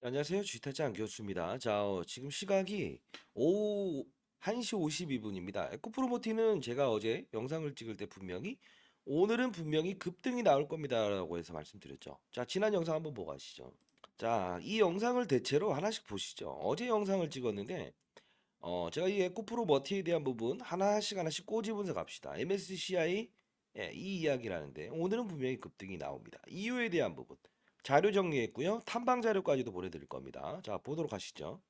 안녕하세요. 쥐타짱 교수입니다. 자, 지금 시각이 오후 1시 52분입니다. 에코프로모티는 제가 어제 영상을 찍을 때 분명히 오늘은 분명히 급등이 나올 겁니다 라고 해서 말씀드렸죠. 자, 지난 영상 한번 보고 가시죠. 자, 이 영상을 대체로 하나씩 보시죠. 어제 영상을 찍었는데 제가 이 에코프로모티에 대한 부분 하나씩 꼬집어서 갑시다. MSCI 이 이야기를 하는데 오늘은 분명히 급등이 나옵니다. 이유에 대한 부분 자료 정리했고요. 탐방 자료까지도 보내드릴 겁니다. 자, 보도록 하시죠.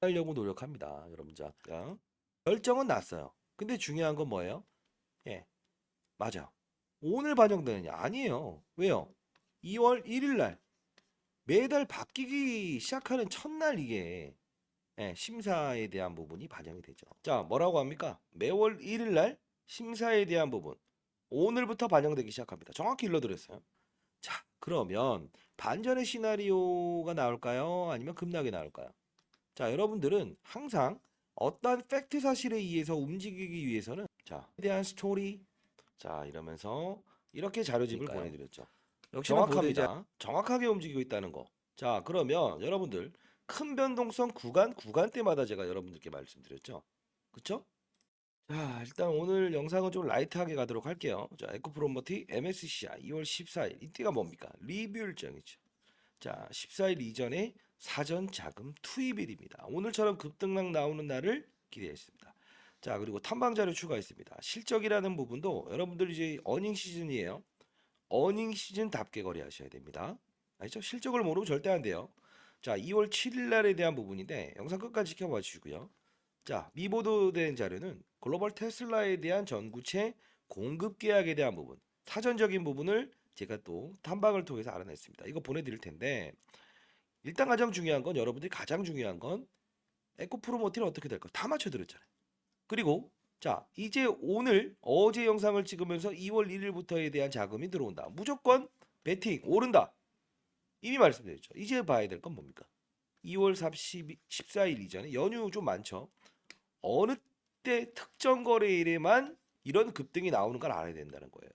하려고 노력합니다. 여러분 자, 결정은 났어요. 근데 중요한 건 뭐예요? 예, 맞아. 오늘 반영되느냐? 아니에요. 왜요? 2월 1일 날 매달 바뀌기 시작하는 첫날 이게 심사에 대한 부분이 반영이 되죠. 자, 뭐라고 합니까? 매월 1일 날 심사에 대한 부분 오늘부터 반영되기 시작합니다. 정확히 일러드렸어요. 자, 그러면 반전의 시나리오가 나올까요? 아니면 급락이 나올까요? 자, 여러분들은 항상 어떠한 팩트 사실에 의해서 움직이기 위해서는 자, 에 대한 스토리 자, 이러면서 이렇게 자료집을 보내드렸죠. 역시나 정확합니다. 정확하게 움직이고 있다는 거. 자, 그러면 여러분들 큰 변동성 구간대마다 제가 여러분들께 말씀드렸죠. 그쵸? 자, 일단 오늘 영상은 좀 라이트하게 가도록 할게요. 자, 에코프로머티 MSCI 2월 14일 이때가 뭡니까? 리뷰 일정이죠. 자, 14일 이전에 사전 자금 투입일입니다. 오늘처럼 급등락 나오는 날을 기대했습니다. 자, 그리고 탐방 자료 추가했습니다. 실적이라는 부분도 여러분들 이제 어닝 시즌이에요. 어닝 시즌답게 거래하셔야 됩니다. 알죠? 실적을 모르면 절대 안 돼요. 자, 2월 7일 날에 대한 부분인데 영상 끝까지 지켜봐 주시고요. 자, 미보도된 자료는 글로벌 테슬라에 대한 전구체 공급 계약에 대한 부분, 사전적인 부분을 제가 또 탐방을 통해서 알아냈습니다. 이거 보내드릴 텐데 일단 가장 중요한 건 여러분들이 가장 중요한 건 에코프로모티는 어떻게 될까 다 맞춰드렸잖아요. 그리고 자, 이제 오늘 어제 영상을 찍으면서 2월 1일부터에 대한 자금이 들어온다. 무조건 베팅 오른다. 이미 말씀드렸죠. 이제 봐야 될 건 뭡니까? 2월 14일 이전에 연휴 좀 많죠. 어느 때 특정 거래일에만 이런 급등이 나오는 걸 알아야 된다는 거예요.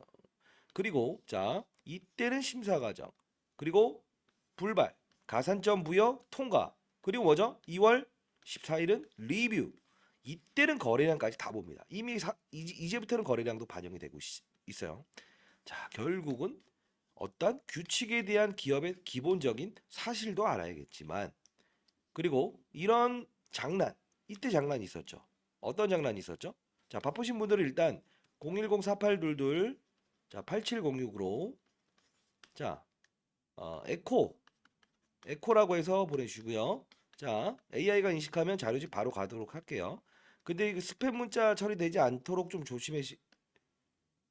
그리고 자, 이때는 심사 과정. 그리고 불발, 가산점 부여 통과. 그리고 뭐죠? 2월 14일은 리뷰. 이때는 거래량까지 다 봅니다. 이미 이제부터는 거래량도 반영이 되고 있어요. 자, 결국은 어떤 규칙에 대한 기업의 기본적인 사실도 알아야겠지만 그리고 이런 장난 이때 장난이 있었죠. 어떤 장난이 있었죠? 자, 바쁘신 분들은 일단 010-4822 자, 8706으로 자, 에코라고 해서 보내주시고요. 자, AI가 인식하면 자료집 바로 가도록 할게요. 근데 이 스팸 문자 처리되지 않도록 좀 조심해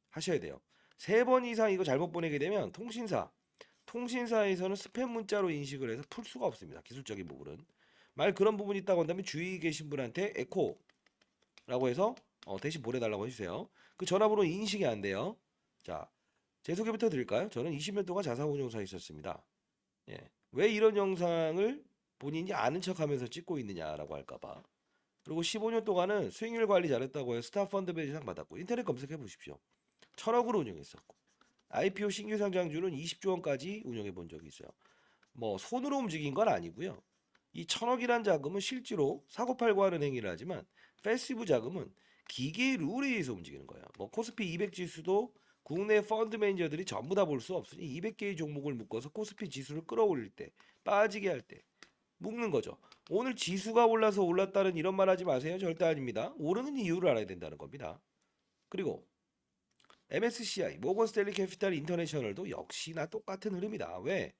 하셔야 돼요. 3번 이상 이거 잘못 보내게 되면 통신사에서는 스팸 문자로 인식을 해서 풀 수가 없습니다. 기술적인 부분은. 말 그런 부분이 있다고 한다면 주위에 계신 분한테 에코라고 해서 대신 보내달라고 해주세요. 그 전화번호 인식이 안 돼요. 자, 제 소개부터 드릴까요? 저는 20년 동안 자사운용사에 있었습니다. 예. 왜 이런 영상을 본인이 아는 척하면서 찍고 있느냐라고 할까봐. 그리고 15년 동안은 수익률 관리 잘했다고 해서 스타펀드 배제상 받았고 인터넷 검색해 보십시오. 1,000억으로 운영했었고 IPO 신규 상장주는 20조 원까지 운영해 본 적이 있어요. 뭐 손으로 움직인 건 아니고요. 이 1,000억이란 자금은 실제로 사고팔고 하는 행위를 하지만 패시브 자금은 기계의 룰에 의해서 움직이는 거예요. 뭐 코스피 200 지수도 국내 펀드 매니저들이 전부 다 볼 수 없으니 200개의 종목을 묶어서 코스피 지수를 끌어올릴 때 빠지게 할 때 묶는 거죠. 오늘 지수가 올라서 올랐다는 이런 말 하지 마세요. 절대 아닙니다. 오르는 이유를 알아야 된다는 겁니다. 그리고 MSCI, 모건 스탠리 캐피탈 인터내셔널도 역시나 똑같은 흐름이다. 왜?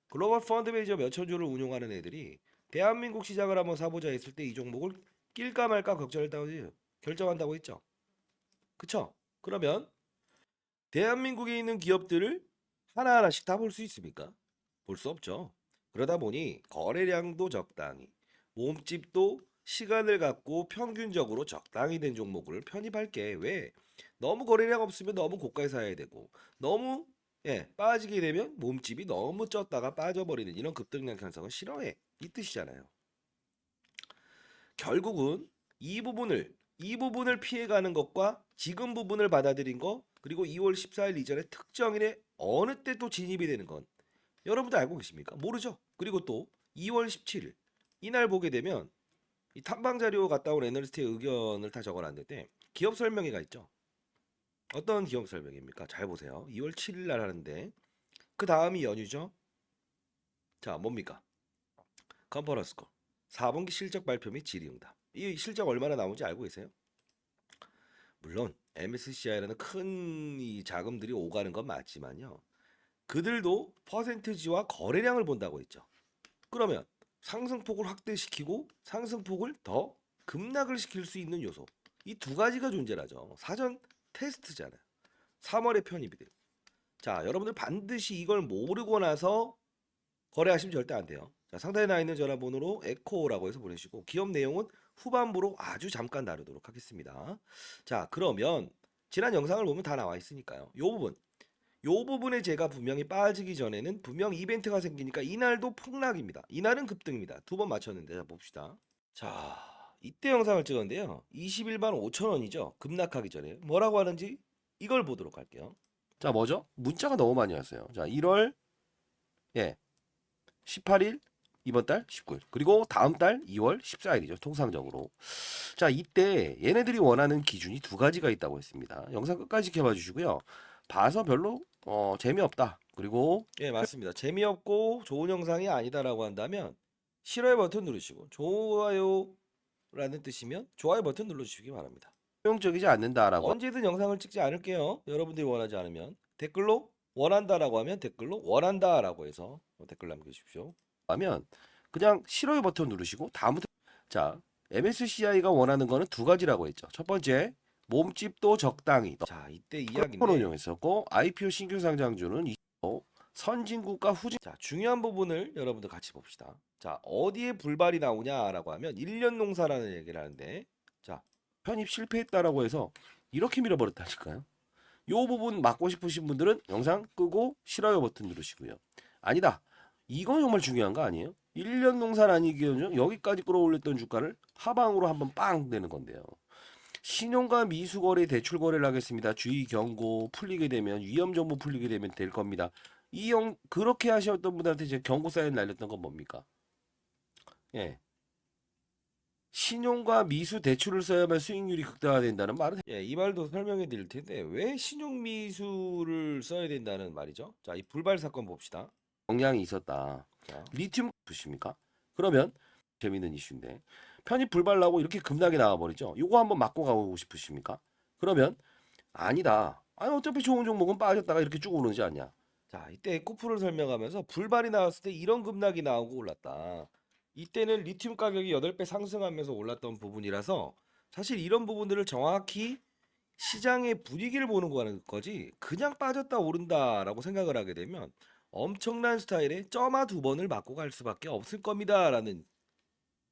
글로벌 펀드 매니저 몇천 조를 운용하는 애들이 대한민국 시장을 한번 사보자 했을 때 이 종목을 낄까 말까 결정한다고 했죠. 그쵸? 그러면 대한민국에 있는 기업들을 하나하나씩 다 볼 수 있습니까? 볼 수 없죠. 그러다 보니 거래량도 적당히, 몸집도 시간을 갖고 평균적으로 적당히 된 종목을 편입할게. 왜? 너무 거래량 없으면 너무 고가에 사야 되고, 너무 빠지게 되면 몸집이 너무 쪘다가 빠져버리는 이런 급등량 현상을 싫어해. 이 뜻이잖아요. 결국은 이 부분을 피해가는 것과 지금 부분을 받아들인 거 그리고 2월 14일 이전에 특정일에 어느 때 또 진입이 되는 건 여러분들 알고 계십니까? 모르죠. 그리고 또 2월 17일 이날 보게 되면 이 탐방 자료 갔다 온 애널리스트의 의견을 다 적어놨는데 기업 설명회가 있죠. 어떤 기업 설명회입니까? 잘 보세요. 2월 7일 날 하는데 그 다음이 연휴죠. 자, 뭡니까? 컨퍼런스 콜. 4분기 실적 발표 및 질의응답. 이 실적 얼마나 나오는지 알고 계세요? 물론 MSCI라는 큰 이 자금들이 오가는 건 맞지만요. 그들도 퍼센트지와 거래량을 본다고 했죠. 그러면 상승폭을 확대시키고 상승폭을 더 급락을 시킬 수 있는 요소. 이 두 가지가 존재하죠. 사전 테스트잖아요. 3월에 편입이 돼요. 자, 여러분들 반드시 이걸 모르고 나서 거래하시면 절대 안 돼요. 자, 상단에 나와 있는 전화번호로 에코라고 해서 보내시고 기업 내용은 후반부로 아주 잠깐 다루도록 하겠습니다. 자, 그러면 지난 영상을 보면 다 나와 있으니까요. 요 부분에 제가 분명히 빠지기 전에는 분명 이벤트가 생기니까 이날도 폭락입니다. 이날은 급등입니다. 두 번 맞췄는데 자 봅시다. 자, 이때 영상을 찍었는데요. 21만 5천 원이죠. 급락하기 전에 뭐라고 하는지 이걸 보도록 할게요. 자, 뭐죠? 문자가 너무 많이 왔어요. 자, 1월 18일 이번 달 19일 그리고 다음 달 2월 14일이죠. 통상적으로. 자, 이때 얘네들이 원하는 기준이 두 가지가 있다고 했습니다. 영상 끝까지 지켜봐 주시고요. 봐서 별로 재미없다. 그리고 예, 맞습니다. 재미없고 좋은 영상이 아니다라고 한다면 싫어요 버튼 누르시고 좋아요라는 뜻이면 좋아요 버튼 눌러주시기 바랍니다. 효용적이지 않는다라고 언제든 영상을 찍지 않을게요. 여러분들이 원하지 않으면 댓글로 원한다라고 하면 댓글로 원한다라고 해서 댓글 남겨주십시오. 하면 그냥 싫어요 버튼 누르시고 다음부터 자 MSCI가 원하는 거는 두 가지라고 했죠. 첫 번째 몸집도 적당히. 자, 이때 이야기인데 운용했었고 IPO 신규 상장주는 선진국과 후진. 자, 중요한 부분을 여러분들 같이 봅시다. 자, 어디에 불발이 나오냐라고 하면 1년 농사라는 얘기를 하는데 자, 편입 실패했다라고 해서 이렇게 밀어버렸다니까요. 요 부분 막고 싶으신 분들은 영상 끄고 싫어요 버튼 누르시고요. 아니다. 이건 정말 중요한 거 아니에요? 1년 농사는 아니기에는 여기까지 끌어올렸던 주가를 하방으로 한번 빵 내는 건데요. 신용과 미수거래 대출거래를 하겠습니다. 주의 경고 풀리게 되면 위험 정보 풀리게 되면 될 겁니다. 그렇게 하셨던 분한테 제 경고 사인 날렸던 건 뭡니까? 예. 신용과 미수 대출을 써야만 수익률이 극대화된다는 말은 예, 이 말도 설명해 드릴 텐데 왜 신용 미수를 써야 된다는 말이죠? 자, 이 불발 사건 봅시다. 영향이 있었다. 자, 리튬 보십니까? 그러면 재밌는 이슈인데 편입 불발 나고 이렇게 급락이 나와 버리죠. 요거 한번 맞고 가고 싶으십니까? 그러면 아니다. 아니 어차피 좋은 종목은 빠졌다가 이렇게 쭉 오르지 않냐. 자, 이때 에코프를 설명하면서 불발이 나왔을 때 이런 급락이 나오고 올랐다. 이때는 리튬 가격이 8배 상승하면서 올랐던 부분이라서 사실 이런 부분들을 정확히 시장의 분위기를 보는 거지 그냥 빠졌다 오른다라고 생각을 하게 되면 엄청난 스타일의 점아 두 번을 맞고 갈 수밖에 없을 겁니다라는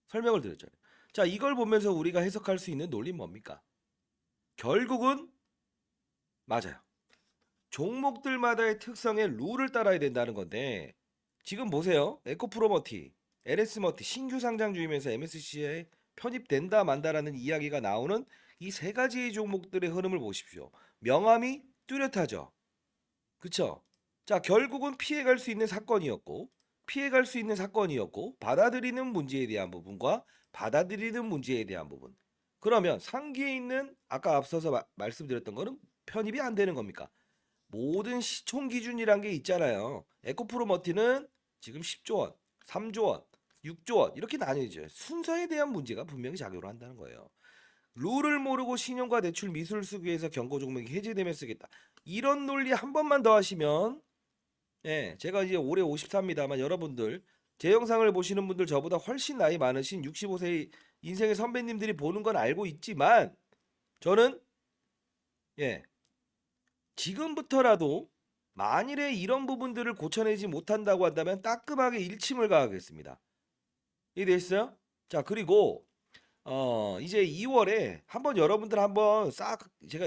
설명을 드렸잖아요. 자, 이걸 보면서 우리가 해석할 수 있는 논리는 뭡니까? 결국은 맞아요. 종목들마다의 특성의 룰을 따라야 된다는 건데 지금 보세요. 에코프로머티, LS머티 신규 상장주이면서 MSCI에 편입된다 만다라는 이야기가 나오는 이 세 가지의 종목들의 흐름을 보십시오. 명암이 뚜렷하죠. 그쵸? 자, 결국은 피해갈 수 있는 사건이었고 받아들이는 문제에 대한 부분과 받아들이는 문제에 대한 부분. 그러면 상기에 있는 아까 앞서서 말씀드렸던 거는 편입이 안 되는 겁니까? 모든 시총 기준이란 게 있잖아요. 에코프로머티는 지금 10조 원, 3조 원, 6조 원 이렇게 나뉘어져요. 순서에 대한 문제가 분명히 작용을 한다는 거예요. 룰을 모르고 신용과 대출 미술 쓰기 위해서 경고 종목이 해제되면 쓰겠다. 이런 논리 한 번만 더 하시면 예, 제가 이제 올해 54입니다만 여러분들 제 영상을 보시는 분들 저보다 훨씬 나이 많으신 65세 인생의 선배님들이 보는 건 알고 있지만 저는 예, 지금부터라도 만일에 이런 부분들을 고쳐내지 못한다고 한다면 따끔하게 일침을 가하겠습니다. 이해됐어요? 자, 그리고 이제 2월에 한번 여러분들 한번 싹 제가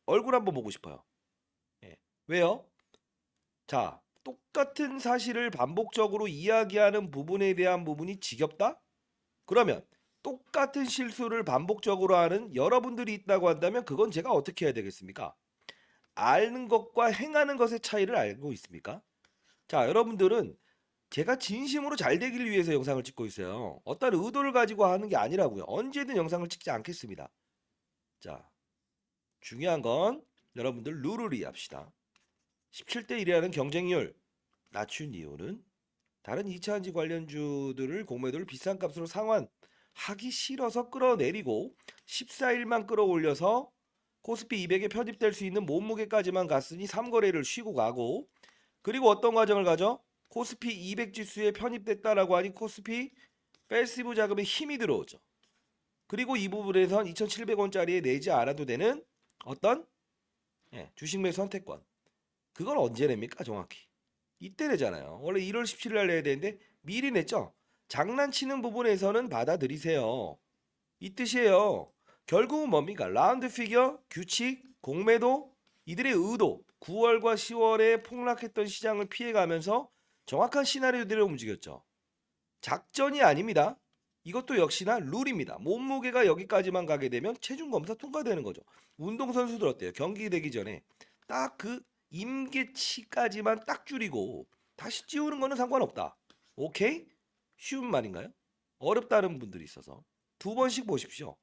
얼굴 한번 보고 싶어요. 예. 왜요? 자, 똑같은 사실을 반복적으로 이야기하는 부분에 대한 부분이 지겹다? 그러면 똑같은 실수를 반복적으로 하는 여러분들이 있다고 한다면 그건 제가 어떻게 해야 되겠습니까? 아는 것과 행하는 것의 차이를 알고 있습니까? 자, 여러분들은 제가 진심으로 잘 되길 위해서 영상을 찍고 있어요. 어떤 의도를 가지고 하는 게 아니라고요. 언제든 영상을 찍지 않겠습니다. 자, 중요한 건 여러분들 룰을 이해합시다. 17대 1이라는 경쟁률 낮춘 이유는 다른 2차 전지 관련주들을 공매도를 비싼 값으로 상환하기 싫어서 끌어내리고 14일만 끌어올려서 코스피 200에 편입될 수 있는 몸무게까지만 갔으니 3거래를 쉬고 가고, 그리고 어떤 과정을 가져? 코스피 200 지수에 편입됐다라고 하니 코스피 패시브 자금에 힘이 들어오죠. 그리고 이 부분에선 2,700원짜리에 내지 않아도 되는 어떤 주식 매수 선택권. 그걸 언제 냅니까 정확히? 이때 내잖아요. 원래 1월 17일 날 내야 되는데 미리 냈죠. 장난치는 부분에서는 받아들이세요. 이 뜻이에요. 결국은 뭡니까? 라운드 피겨, 규칙, 공매도, 이들의 의도, 9월과 10월에 폭락했던 시장을 피해가면서 정확한 시나리오들을 움직였죠. 작전이 아닙니다. 이것도 역시나 룰입니다. 몸무게가 여기까지만 가게 되면 체중 검사 통과되는 거죠. 운동선수들 어때요? 경기 되기 전에 딱 그 임계치까지만 딱 줄이고 다시 찌우는 거는 상관없다. 오케이? 쉬운 말인가요? 어렵다는 분들이 있어서 두 번씩 보십시오.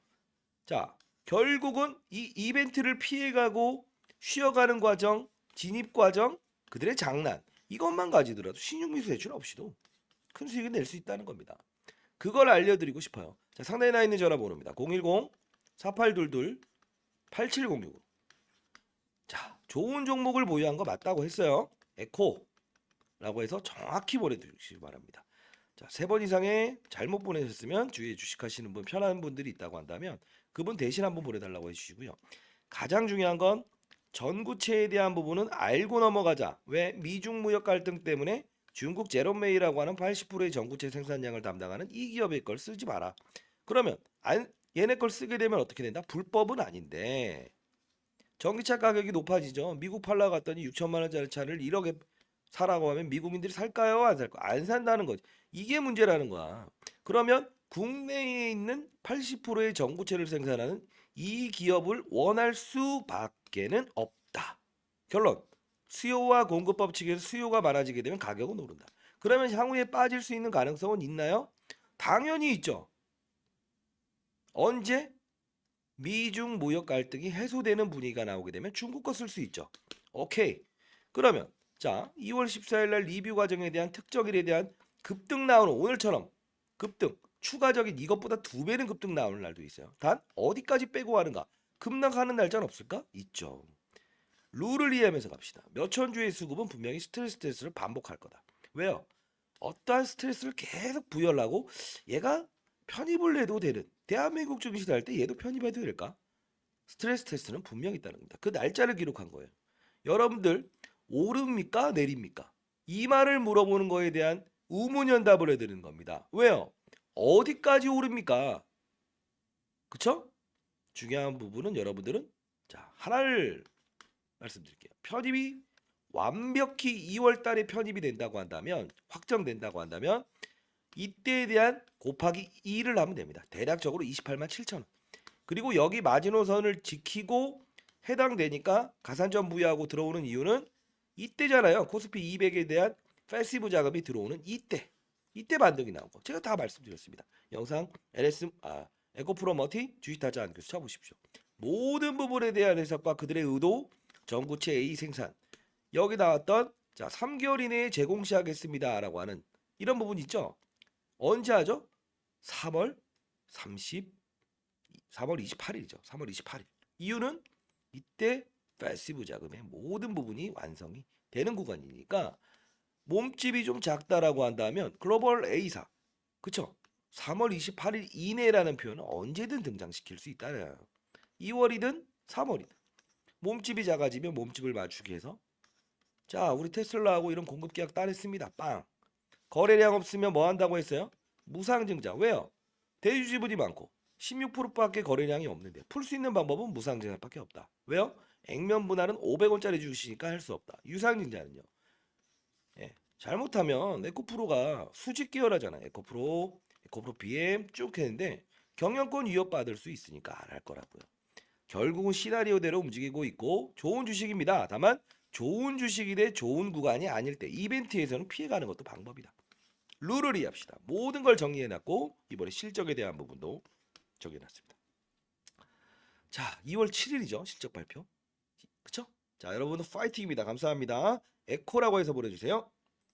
자, 결국은 이 이벤트를 피해가고 쉬어가는 과정, 진입 과정, 그들의 장난, 이것만 가지더라도 신용미수 대출 없이도 큰 수익을 낼 수 있다는 겁니다. 그걸 알려드리고 싶어요. 자, 상단에 나 있는 전화번호입니다. 010-4822-8706. 자, 좋은 종목을 보유한 거 맞다고 했어요. 에코라고 해서 정확히 보내주시기 바랍니다. 자, 3번 이상의 잘못 보내셨으면 주위에 주식하시는 분 편한 분들이 있다고 한다면 그분 대신 한번 보내달라고 해주시고요. 가장 중요한 건 전구체에 대한 부분은 알고 넘어가자. 왜? 미중 무역 갈등 때문에 중국 제롬메이라고 하는 80%의 전구체 생산량을 담당하는 이 기업의 걸 쓰지 마라. 그러면 얘네 걸 쓰게 되면 어떻게 된다? 불법은 아닌데 전기차 가격이 높아지죠. 미국 팔러 갔더니 6천만 원짜리 차를 1억에 사라고 하면 미국인들이 살까요? 안 살까? 안 산다는 거지. 이게 문제라는 거야. 그러면 국내에 있는 80%의 전구체를 생산하는 이 기업을 원할 수밖에는 없다. 결론. 수요와 공급 법칙에서 수요가 많아지게 되면 가격은 오른다. 그러면 향후에 빠질 수 있는 가능성은 있나요? 당연히 있죠. 언제? 미중 무역 갈등이 해소되는 분위기가 나오게 되면 중국 거 쓸 수 있죠. 오케이. 그러면 자, 2월 14일 날 리뷰 과정에 대한 특정일에 대한 급등 나오는 오늘처럼 급등 추가적인 이것보다 2배는 급등 나오는 날도 있어요. 단 어디까지 빼고 가는가? 급락하는 날짜는 없을까? 있죠. 룰을 이해하면서 갑시다. 몇천 주의 수급은 분명히 스트레스를 반복할 거다. 왜요? 어떠한 스트레스를 계속 부여하고 얘가 편입을 해도 되는 대한민국 증시를 할 때 얘도 편입해도 될까? 스트레스 테스트는 분명히 있다는 겁니다. 그 날짜를 기록한 거예요. 여러분들 오릅니까? 내립니까? 이 말을 물어보는 거에 대한 우문현답을 해드리는 겁니다. 왜요? 어디까지 오릅니까? 그쵸? 중요한 부분은 여러분들은 자 하나를 말씀드릴게요. 편입이 완벽히 2월 달에 편입이 된다고 한다면 확정된다고 한다면 이때에 대한 곱하기 2를 하면 됩니다. 대략적으로 28만 7천 원. 그리고 여기 마지노선을 지키고 해당되니까 가산점 부여하고 들어오는 이유는 이때잖아요. 코스피 200에 대한 패시브 자금이 들어오는 이때 반등이 나오고 제가 다 말씀드렸습니다. 영상 에코프로 머티 주식타자 안교수 쳐보십시오. 모든 부분에 대한 해석과 그들의 의도, 전구체 A 생산 여기 나왔던 자 3개월 이내에 제공 시작하겠습니다라고 하는 이런 부분 있죠. 언제 하죠? 3월 28일이죠. 3월 28일. 이유는 이때 패시브 자금의 모든 부분이 완성이 되는 구간이니까 몸집이 좀 작다라고 한다면 글로벌 A사 그쵸? 3월 28일 이내라는 표현은 언제든 등장시킬 수 있다는 2월이든 3월이든 몸집이 작아지면 몸집을 맞추기 위해서 자 우리 테슬라하고 이런 공급 계약 따냈습니다. 빵. 거래량 없으면 뭐 한다고 했어요? 무상증자. 왜요? 대주지분이 많고 16%밖에 거래량이 없는데 풀 수 있는 방법은 무상증자밖에 없다. 왜요? 액면 분할은 500원짜리 주시니까 할 수 없다. 유상증자는요. 예, 잘못하면 에코프로가 수직 계열하잖아요. 에코프로 BM 쭉 했는데 경영권 위협받을 수 있으니까 안 할 거라고요. 결국은 시나리오대로 움직이고 있고 좋은 주식입니다. 다만 좋은 주식이 돼 좋은 구간이 아닐 때 이벤트에서는 피해가는 것도 방법이다. 룰을 이해합시다. 모든 걸 정리해놨고 이번에 실적에 대한 부분도 정리해놨습니다. 자, 2월 7일이죠. 실적 발표. 그쵸? 자, 여러분은 파이팅입니다. 감사합니다. 에코라고 해서 보내주세요.